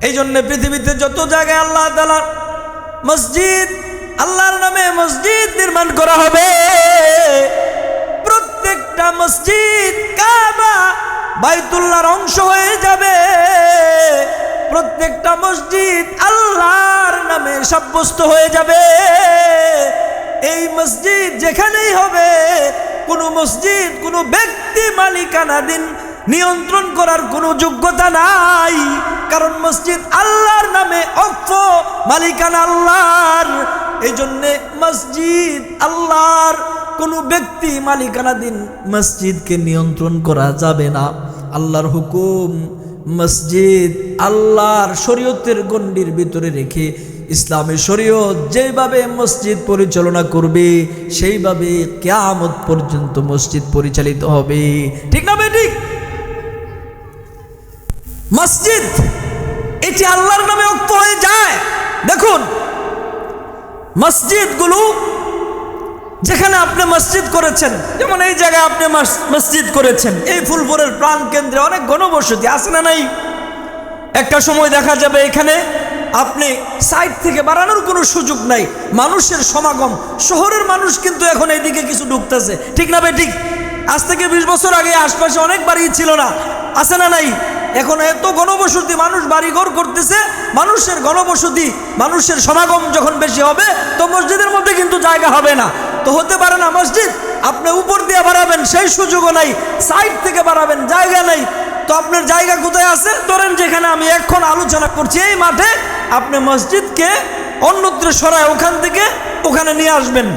এই জন্য পৃথিবীতে যত জায়গায় আল্লাহ তাআলা মসজিদ, আল্লাহর নামে মসজিদ নির্মাণ করা হবে, প্রত্যেকটা মসজিদ কাবা বাইতুল্লাহর অংশ হয়ে যাবে। প্রত্যেকটা মসজিদ আল্লাহর নামে সাব্যস্ত হয়ে যাবে। এই মসজিদ যেখানেই হবে, কোনো মসজিদ কোনো ব্যক্তি মালিকানাধীন নিয়ন্ত্রণ করার কোনো যোগ্যতা নাই, কারণ মসজিদ আল্লাহর নামে অক্ষ, মালিকানা আল্লাহর। এই জন্যে মসজিদ আল্লাহর, কোনো ব্যক্তি মালিকানাধীন মসজিদকে নিয়ন্ত্রণ করা যাবে না। আল্লাহর হুকুম, মসজিদ আল্লাহর শরীয়তের গণ্ডির ভিতরে রেখে ইসলামী শরীয়ত যেভাবে মসজিদ পরিচালনা করবে, সেইভাবে কিয়ামত পর্যন্ত মসজিদ পরিচালিত হবে। ঠিক না ঠিক? মসজিদ এটি আল্লাহর নামে অক্ষ হয়ে যায়। দেখুন, মসজিদগুলো যেখানে আপনি মসজিদ করেছেন, যেমন এই জায়গায় আপনি মসজিদ করেছেন, এই ফুলপুরের প্রাণ কেন্দ্রে অনেক গণবসতি আছে না নাই? একটা সময় দেখা যাবে এখানে আপনি সাইড থেকে বাড়ানোর কোনো সুযোগ নাই, মানুষের সমাগম। শহরের মানুষ কিন্তু এখন এইদিকে কিছু ঢুকতেছে, ঠিক না ভাই? ঠিক। আজ থেকে 20 বছর আগে আশপাশে অনেক বাড়ি ছিল না, আছে না নাই? এখন এত গণবসতি, মানুষ বাড়িঘর করতেছে, মানুষের গণবসতি, মানুষের সমাগম যখন বেশি হবে, তো মসজিদের মধ্যে কিন্তু জায়গা হবে না। তো হতে পারে না মসজিদ আপনি উপর দিয়ে বাড়াবেন, সেই সুযোগও নাই, সাইড থেকে বাড়াবেন, জায়গা নেই। তো আপনার জায়গা কোথায় আছে? ধরেন যেখানে আমি এখন আলোচনা করছি, এই মাঠে আপনি মসজিদকে অন্যত্র সরায় ওখান থেকে ওখানে নিয়ে আসবেন।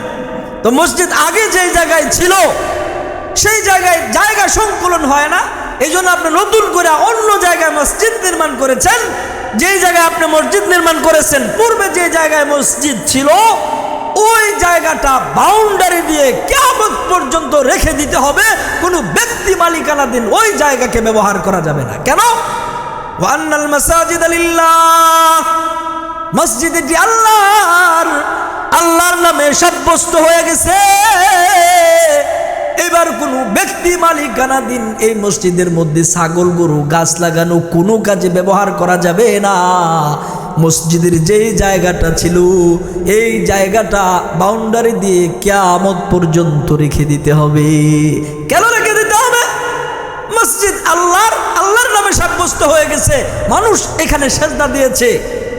তো মসজিদ আগে যেই জায়গায় ছিল সেই জায়গায় জায়গা সংকুলন হয় না, এই জন্য আপনি নতুন করে অন্য জায়গায় মসজিদ নির্মাণ করেছেন। যেই জায়গায় আপনি মসজিদ নির্মাণ করেছেন, পূর্বে যে জায়গায় মসজিদ ছিল ওই জায়গাটা বাউন্ডারি দিয়ে কিয়ামত পর্যন্ত রেখে দিতে হবে। কোনো ব্যক্তি মালিকানাধীন ওই জায়গাকে ব্যবহার করা যাবে না। কেন? ওয়ান্নাল মাসাজিদ লিল্লাহ, মসজিদ এটি আল্লাহর, আল্লাহর নামে সাব্যস্ত হয়ে গেছে। এবার কোনো ব্যক্তি মালিকানাধীন এই মসজিদের মধ্যে ছাগল, গরু, গাছ লাগানো কোনো কাজে ব্যবহার করা যাবে না। মসজিদের যেই জায়গাটা ছিল এই জায়গাটা বাউন্ডারি দিয়ে কিয়ামত পর্যন্ত রেখে দিতে হবে। কেন রেখে দিতে হবে? মসজিদ আল্লাহর, আল্লাহর নামে সাব্যস্ত হয়ে গেছে, মানুষ এখানে সেজদা দিয়েছে।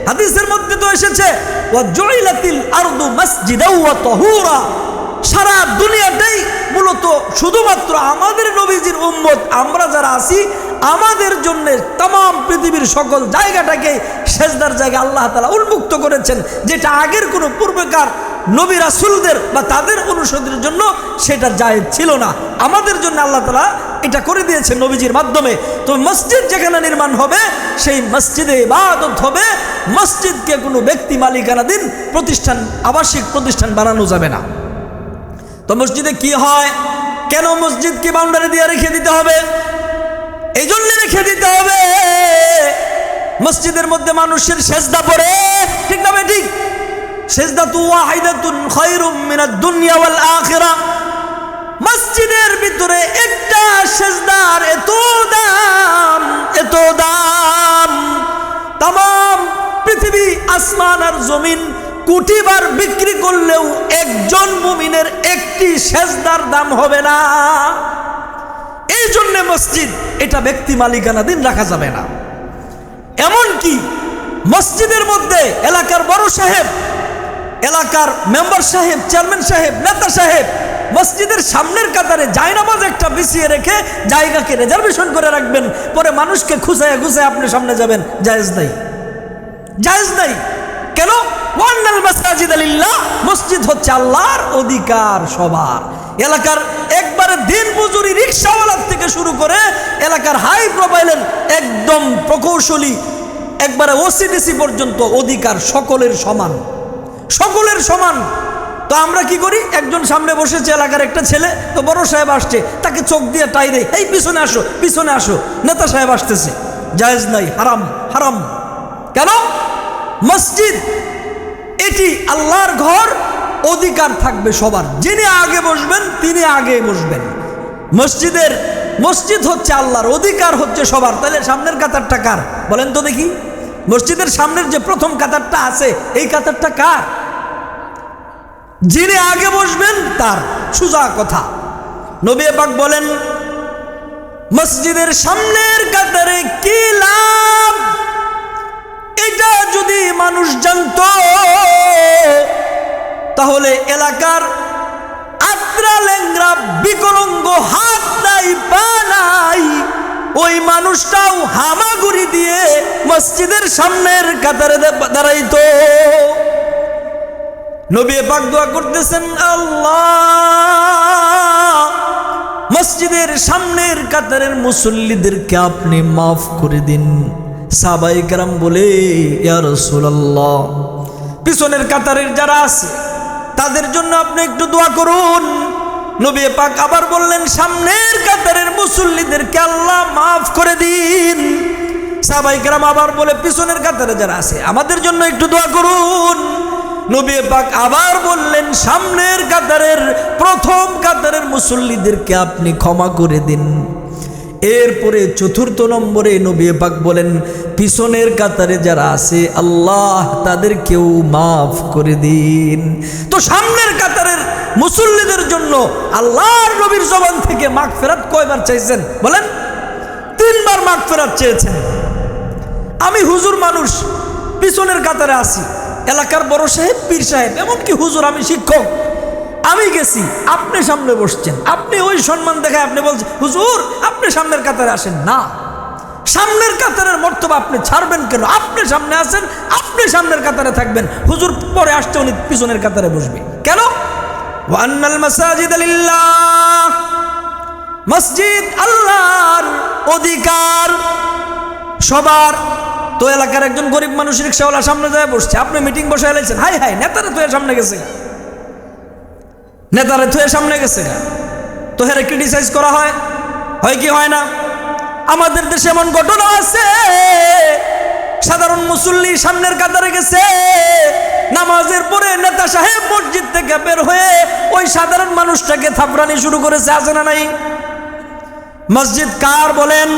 হাদিসের মধ্যে তো এসেছে ওয়া জুইলাতিল আরদু মাসজিদাও ওয়া তাহুরা, সারা দুনিয়াটাই মূলত শুধুমাত্র আমাদের নবীজির উম্মত আমরা যারা আছি আমাদের জন্য तमाम পৃথিবীর সকল জায়গাটাকে সেজদার জায়গা আল্লাহ তাআলা উন্মুক্ত করেছেন, যেটা আগের কোনো পূর্বেকার নবী রাসূলদের বা তাদের অনুসারীদের জন্য সেটা জায়েজ ছিল না। আমাদের জন্য আল্লাহ তাআলা এটা করে দিয়েছেন নবীজির মাধ্যমে। তো মসজিদ যেখানে নির্মাণ হবে সেই মসজিদে ইবাদত হবে। মসজিদকে কোনো ব্যক্তি মালিকানাধীন প্রতিষ্ঠান, আবাসিক প্রতিষ্ঠান বানানো যাবে না। তো মসজিদে কি হয়, কেন মসজিদকে বাউন্ডারি দিয়ে রেখে দিতে হবে? এই জন্য রেখে দিতে হবে মসজিদের মধ্যে মানুষের সেজদা পড়ে, ঠিক না ভাই? ঠিক। সেজদাতু ওয়াহিদাতুন খায়রুম মিনাদ দুনিয়া ওয়াল আখিরাহ, মসজিদের ভিতরে একটা সেজদার এত দাম, এত দাম, तमाम পৃথিবী, আসমান আর জমিন কোটিবার বিক্রি করলেও একজন মুমিনের একটি সেজদার দাম হবে না। এই জন্য মসজিদ এটা ব্যক্তি মালিকানাধীন রাখা যাবে না। এমনকি মসজিদের মধ্যে এলাকার বড় সাহেব, এলাকার মেম্বার সাহেব, চেয়ারম্যান সাহেব, নেতা সাহেব মসজিদের সামনের কাতারে জায়নামাজ একটা বিছিয়ে রেখে জায়গাকে রিজার্ভেশন করে রাখবেন, পরে মানুষকে খুঁজায় খুঁজায় আপনি সামনে যাবেন, জায়েজ নাই, জায়েজ নাই। কেন? ওয়ান্নাল মাসাজিদ লিল্লাহ, মসজিদ হচ্ছে আল্লাহর অধিকার সবার। এলাকার একবারে দিন মজুরি রিকশাওয়ালার থেকে শুরু করে এলাকার হাই প্রোফাইলের প্রকৌশলী, একবারে ওসিডিসি পর্যন্ত অধিকার সকলের সমান, সকলের সমান। তো আমরা কি করি, একজন সামনে বসেছে এলাকার একটা ছেলে, তো বড় সাহেব আসছে, তাকে চোখ দিয়ে টাই দেয়, এই পিছনে আসো, পিছনে আসো, নেতা সাহেব আসতেছে। জায়েজ নাই, হারাম, হারাম। কেন? মসজিদ এটি আল্লাহর ঘর, অধিকার থাকবে সবার। যিনি আগে বসবেন তিনি আগে বসবেন। মসজিদ হচ্ছে আল্লাহর, অধিকার হচ্ছে সবার। তাহলে সামনের কাতারটা কার বলেন তো দেখি? মসজিদের সামনের যে প্রথম কাতারটা আছে, এই কাতারটা কার? যিনি আগে বসবেন তার। সোজা কথা। নবী পাক বলেন, মসজিদের সামনের কাতারে কি লাভ, এটা যদি মানুষ জানতো তাহলে এলাকার আত্রা লেংরা বিকলঙ্গ, হাত নাই পা নাই, ওই মানুষটাও হামাগুড়ি দিয়ে মসজিদের সামনের কাতারে দাঁড়াইতো। নবী পাক দোয়া করতেছেন, আল্লাহ মসজিদের সামনের কাতারের মুসল্লিদেরকে আপনি মাফ করে দিন। সাহাবায়ে কেরাম বলে, ইয়া রাসূলুল্লাহ, পিছনের কাতারের যারা আছে তাদের জন্য আপনি একটু দোয়া করুন। নবী পাক আবার বললেন, সামনের কাতারের মুসল্লিদেরকে আল্লাহ মাফ করে দিন। সাহাবায়ে কেরাম আবার বলে, পিছনের কাতারে যারা আছে আমাদের জন্য একটু দোয়া করুন। নবী পাক আবার বললেন, সামনের কাতারের প্রথম কাতারের মুসল্লিদেরকে আপনি ক্ষমা করে দিন। এরপরে চতুর্থ নম্বরে নবী পাক বলেন, পিছনের কাতারে যারা আছে আল্লাহ তাদেরকেও মাফ করে দিন। তো সামনের কাতারের মুসল্লিদের জন্য আল্লাহর নবীর জবান থেকে মাগফিরাত কয়বার চাইছেন বলেন? 3 বার মাগফিরাত চেয়েছেন। আমি হুজুর মানুষ, পিছনের কাতারে আছি, এলাকার বড় সাহেব, পীর সাহেব, এমনকি হুজুর, আমি শিক্ষক, আমি গেছি, আপনি সামনে বসছেন, আপনি ওই সম্মান দেখায় আপনি বলছেন, হুজুর আপনি সামনের কাতারে আসেন না। সামনের কাতারের মর্তবা আপনি ছাড়বেন কেন? আপনি সামনে আছেন, আপনি সামনের কাতারে থাকবেন। হুজুর পরে আসতে উনি পিছনের কাতারে বসবে কেন? ওয়ান্নাল মাসাজিদ লিল্লাহ, মসজিদ আল্লাহর, অধিকার সবার। তো এলাকার একজন গরিব মানুষ রিক্সাওয়ালা সামনে যায় বসছে, আপনি মিটিং বসে এলাইছেন, হাই হাই নেতারা তো সামনে গেছে, নেতারা তো সামনে গেছে, তো হেরে ক্রিটিসাইজ করা হয়, হয় কি হয় না? আমাদের দেশে এমন ঘটনা আছে, সাধারণ মুসল্লি সামনের কাতারে গেছে, নামাজের পরে নেতা সাহেব মসজিদ থেকে বের হয়ে ওই সাধারণ মানুষটাকে থাপড়ানি শুরু করেছে, আছে না নাই? মসজিদ কার বলেন?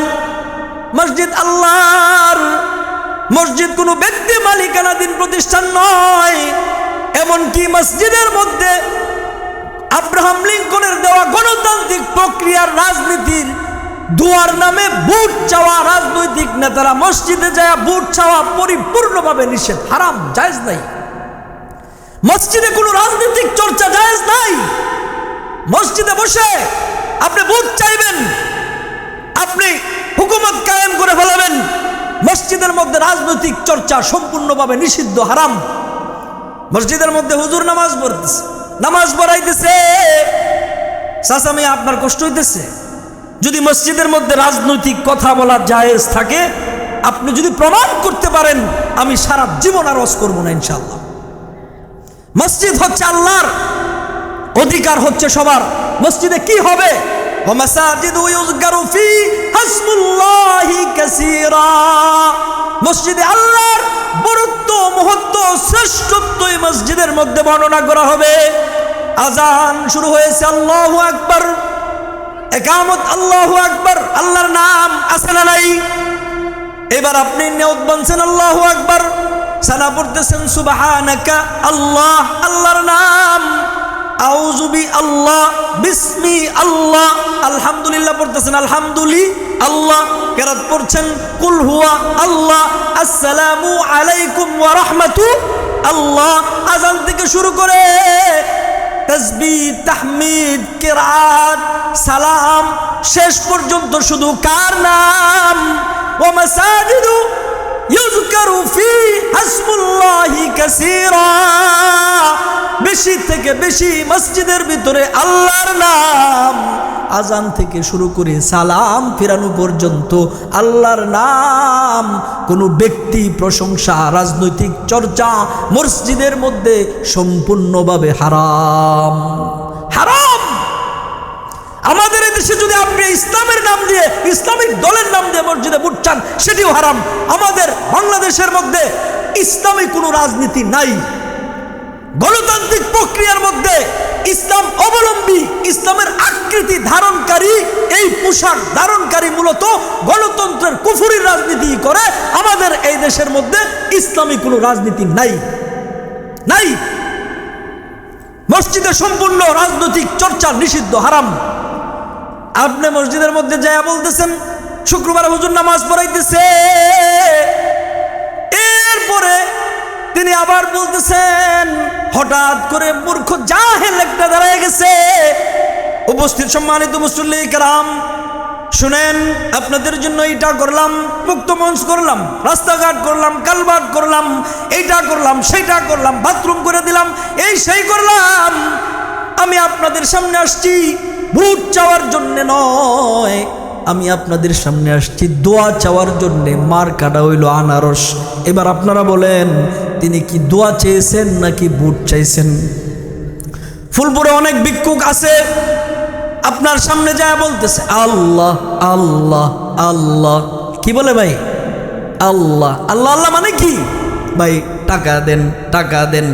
মসজিদ আল্লাহর। মসজিদ কোনো ব্যক্তি মালিকানাধীন প্রতিষ্ঠান নয়। এমনকি মসজিদের মধ্যে আব্রাহাম লিঙ্কনের দেওয়া গণতান্ত্রিক প্রক্রিয়ার রাজনীতির দুয়ার নামে ভোট চাওয়া রাজনৈতিক নেতারা মসজিদে যায় ভোট চাওয়া পরিপূর্ণভাবে নিষেধ, হারাম, জায়েজ নাই। মসজিদে কোনো রাজনৈতিক চর্চা জায়েজ নাই। মসজিদে বসে আপনি ভোট চাইবেন, আপনি হুকুমত কায়েম করে ফেলাবেন, মসজিদের মধ্যে রাজনৈতিক চর্চা সম্পূর্ণভাবে নিষিদ্ধ, হারাম। মসজিদের মধ্যে হুজুর নামাজ পড়তেছে, নামাজ পড়াইতেছে, চাচা মিয়া আপনার কষ্ট হইতেছে? যদি মসজিদের মধ্যে রাজনৈতিক কথা বলা জায়েজ থাকে, আপনি যদি প্রমাণ করতে পারেন, আমি সারা জীবন আর ওয়াজ করব না ইনশাআল্লাহ। মসজিদ হচ্ছে আল্লাহর, অধিকার হচ্ছে সবার। মসজিদে কি হবে? ওয়ামাসাজিদু ইউযকারু ফীহা ইসমুল্লাহি কাসীরা, মসজিদে আল্লাহর বরত্ব, মহত্ব, শ্রেষ্ঠত্ব এই মসজিদের মধ্যে বর্ণনা করা হবে। আজান শুরু হয়েছে, আল্লাহু আকবার, ইকামত, আল্লাহু আকবার, আল্লাহর নাম আছে না নাই? এবার আপনি নিয়ত বানছেন আল্লাহু আকবার, সানা পড়তেছেন সুবহানাকা, আল্লাহ, আল্লাহর নাম, আউযু বি আল্লাহ, বিসমি আল্লাহ, আলহামদুলিল্লাহ পড়তেছেন, আলহামদুলিল্লাহ আল্লাহ, কিরাত পড়ছেন কুল হুয়া আল্লাহ, আসসালামু আলাইকুম ওয়া রাহমাতু আল্লাহ। আজান থেকে শুরু করে তাসবিহ, তাহমিদ, কিরাত, সালাম, শেষ পর্যন্ত শুধু কার নাম? ওয়া মাসাজিদু ইউযকারু ফি হাসমুল্লাহি কাসীরা, বেশি থেকে বেশি মসজিদের ভিতরে আল্লাহর নাম, আজান থেকে শুরু করে সালাম ফিরানো পর্যন্ত আল্লাহর নাম, কোনো ব্যক্তি প্রশংসা, রাজনৈতিক চর্চা মসজিদের মধ্যে সম্পূর্ণভাবে হারাম, হারাম। আমাদের দেশে যদি আপনি ইসলামের নাম দিয়ে, ইসলামিক দলের নাম দিয়ে মসজিদে ভোট চান, সেটিও হারাম। আমাদের বাংলাদেশের মধ্যে ইসলামী কোনো রাজনীতি নাই। গণতান্ত্রিক প্রক্রিয়ার মধ্যে ইসলাম অবলম্বী, ইসলামের আকৃতি ধারণকারী, এই পোশাক ধারণকারী মূলত গণতন্ত্রের কুফুরির রাজনীতি করে। আমাদের এই দেশের মধ্যে ইসলামী কোনো রাজনীতি নাই, নাই। মসজিদে সম্পূর্ণ রাজনৈতিক চর্চা নিষিদ্ধ, হারাম। আপনি মসজিদের মধ্যে যায় বলতেছেন শুক্রবার হুজুর নামাজ পড়াইতেছে, এরপরে তিনি আবার বলতেছেন হঠাৎ করে মূর্খ জাহেল একটা দাঁড়ায় গেছে। উপস্থিত সম্মানিত মুসল্লি কেরাম, শুনেন, আপনাদের জন্য এইটা করলাম, মুক্ত মঞ্চ করলাম, রাস্তাঘাট করলাম, কালভার্ট করলাম, এইটা করলাম, সেইটা করলাম, বাথরুম করে দিলাম, এই সেই করলাম। আমি আপনাদের সামনে আসছি ভোট চাওয়ার জন্য নয়, আমি আপনাদের সামনে আসছি দোয়া চাওয়ার জন্যে। মার কাটা হইল আনারস। এবার আপনারা বলেন, তিনি কি দোয়া চেয়েছেন নাকি ভোট চাইছেন? ফুলপুরে অনেক ভিক্ষুক আছে, আপনার সামনে যায় বলতেছে আল্লাহ আল্লাহ আল্লাহ। কি বলে ভাই? আল্লাহ আল্লাহ। আল্লাহ মানে কি ভাই? টাকা দেন, টাকা দেন।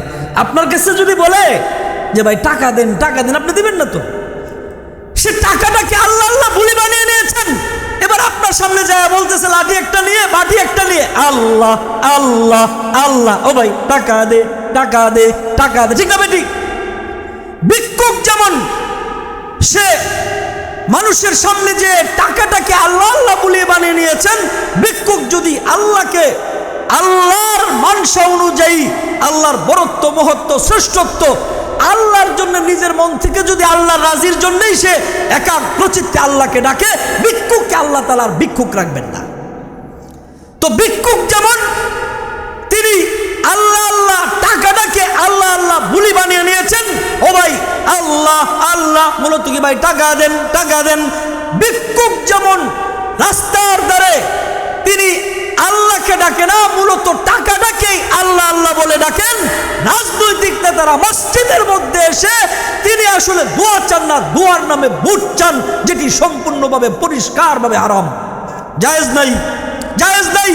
আপনার কাছে যদি বলে যে ভাই টাকা দেন, টাকা দেন, আপনি দিবেন না তো? সে টাকাটাকে আল্লাহ আল্লাহ বলে বানিয়ে নিয়েছেন। এবার আপনার সামনে যায় বলতেছে লাঠি একটা নিয়ে, বাটি একটা নিয়ে, আল্লাহ আল্লাহ আল্লাহ। ও ভাই টাকা দে, টাকা দে, টাকা দে, ঠিক না বেটি? ভিক্ষুক যেমন সে মানুষের সামনে যে টাকাটাকে আল্লাহ আল্লাহ বলে বানিয়ে নিয়েছেন, ভিক্ষুক যদি আল্লাহকে আল্লাহর মানসা অনুযায়ী, আল্লাহর বরত্ব, মহত্ব, শ্রেষ্ঠত্ব, আল্লাহর জন্য নিজের মন থেকে যদি আল্লাহর রাজির জন্যই সে একাগ্রচিত্তে আল্লাহকে ডাকে, ভিক্ষুককে আল্লাহ তাআলার ভিক্ষুক রাখবেন না। তো ভিক্ষুক যেমন তিনি আল্লাহ আল্লাহ টাকাটাকে আল্লাহ আল্লাহ বুলি বানিয়ে নিয়েছেন। ও ভাই আল্লাহ আল্লাহ মূলত কি ভাই টাকা দেন, টাকা দেন। ভিক্ষুক যেমন রাস্তার ধারে তিনি আল্লাহকে ডাকে না, মূলত টাকাটাকেই আল্লাহ আল্লাহ বলে ডাকেন। রাজনৈতিক নেতারা মসজিদের মধ্যে এসে তিনি আসলে দোয়া চান না, দোয়ার নামে ভোট চান, যেটি সম্পূর্ণভাবে পরিষ্কারভাবে হারাম, জায়েজ নাই, জায়েজ নাই।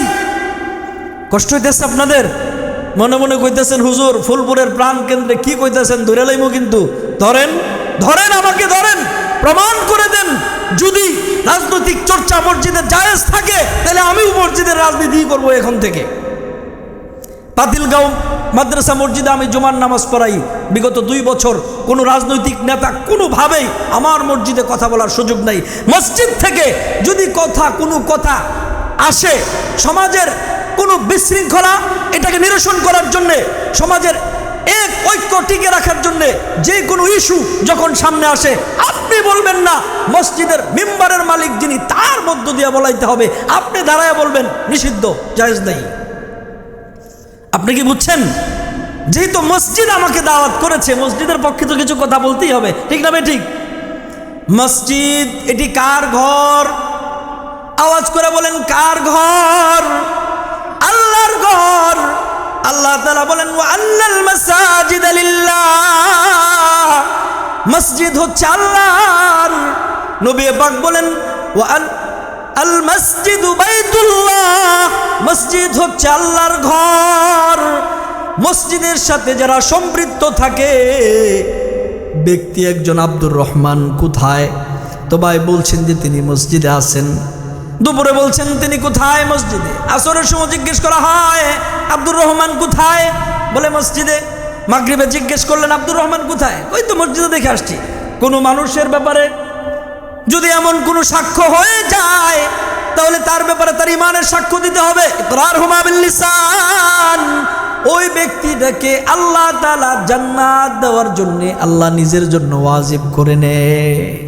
কষ্ট হইতেছে আপনাদের? মনে মনে কইতেছেন হুজুর ফুলপুরের প্রাণ কেন্দ্রে কি কইতেছেন? ধরে লাইমু কিন্তু। ধরেন, ধরেন, আমাকে ধরেন, প্রমাণ করে দেন। যদি রাজনৈতিক চর্চা মসজিদে জায়েজ থাকে, তাহলে আমিও মসজিদের রাজনীতি করবো এখন থেকে। পাতিলগাঁও মাদ্রাসা মসজিদে আমি জুমার নামাজ পড়াই। বিগত 2 বছর কোনো রাজনৈতিক নেতা কোনোভাবেই আমার মসজিদে কথা বলার সুযোগ নাই। মসজিদ থেকে যদি কোনো কথা আসে, সমাজের কোনো বিশৃঙ্খলা, এটাকে নিরসন করার জন্যে, সমাজের এক ঐক্য টিকে রাখার জন্যে যে কোনো ইস্যু যখন সামনে আসে, আপনি বলবেন না মসজিদের মিম্বারের মালিক যিনি, তার মধ্য দিয়ে বলাইতে হবে। আপনি দাঁড়ায় বলবেন নিষিদ্ধ, জায়েজ নাই। আপনি কি বুঝছেন? যেহেতু মসজিদ আমাকে দাওয়াত করেছে, মসজিদের পক্ষে তো কিছু কথা বলতেই হবে, ঠিক না? ঠিক। মসজিদ এটি কার ঘর? আওয়াজ করে বলেন, কার ঘর? আল্লাহর ঘর। আল্লাহ তাআলা বলেন ওয়া আন্নাল মাসাজিদা লিল্লাহ, মসজিদ হচ্ছে আল্লাহর। নবী পাক বলেন ওয়া আল মসজিদু বাইতুল্লাহ, মসজিদ হচ্ছে আল্লাহর ঘর। মসজিদের সাথে যারা সম্পৃক্ত থাকে, ব্যক্তি একজন আব্দুর রহমান কোথায়? তো ভাই বলছেন যে তিনি মসজিদে আছেন। দুপুরে বলছেন তিনি কোথায়? মসজিদে। আসরের সময় জিজ্ঞেস করা হয় আব্দুর রহমান কোথায়? বলে মসজিদে। মাগরিবে জিজ্ঞেস করলেন আব্দুর রহমান কোথায়? ওই তো মসজিদে দেখে আসছি। কোনো মানুষের ব্যাপারে যদি এমন কোনো সাক্ষ্য হয়ে যায়, তাহলে তার ব্যাপারে তার ইমানের সাক্ষ্য দিতে হবে। ইকরারহুমা বিল লিসান। ওই ব্যক্তিটাকে আল্লাহ তাআলা জান্নাত দেওয়ার জন্য আল্লাহ নিজের জন্য ওয়াজিব করে নেয়।